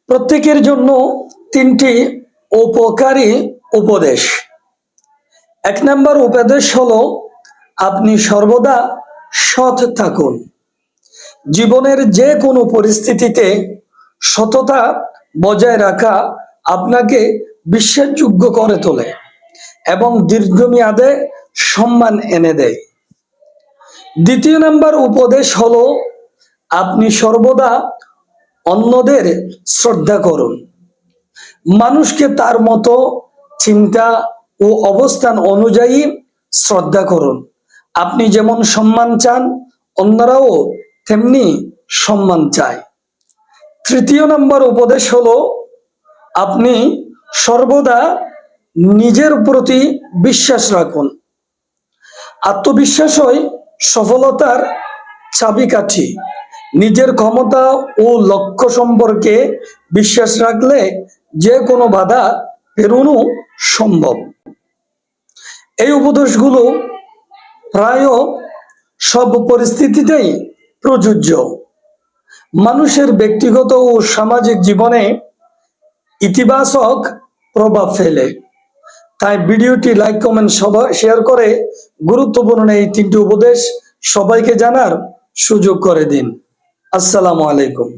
প্রত্যেকের জন্য তিনটি উপকারী উপদেশ। 1 নম্বর উপদেশ হলো আপনি সর্বদা সৎ থাকুন। জীবনের যে কোনো পরিস্থিতিতে সততা বজায় রাখা আপনাকে বিশ্বাসযোগ্য করে তোলে এবং দীর্ঘমেয়াদে সম্মান এনে দেয়। 2 নম্বর উপদেশ হলো আপনি সর্বদা অন্যদের শ্রদ্ধা করুন। মানুষকে তার মতো চিন্তা ও অবস্থান অনুযায়ী শ্রদ্ধা করুন। আপনি যেমন সম্মান চান, অন্যরাও তেমনি সম্মান চায়। 3 নম্বর উপদেশ হলো আপনি সর্বদা নিজের প্রতি বিশ্বাস রাখুন। আত্মবিশ্বাসই সফলতার চাবিকাঠি। নিজের ক্ষমতা ও লক্ষ্য সম্পর্কে বিশ্বাস রাখলে যে কোনো বাধা পেরোনো সম্ভব। এই উপদেশগুলো প্রায় সব পরিস্থিতিতেই প্রযোজ্য। মানুষের ব্যক্তিগত ও সামাজিক জীবনে ইতিবাচক প্রভাব ফেলে। তাই ভিডিওটি লাইক, কমেন্ট, শেয়ার করে গুরুত্বপূর্ণ এই 3টি উপদেশ সবাইকে জানার সুযোগ করে দিন। আসসালামু আলাইকুম।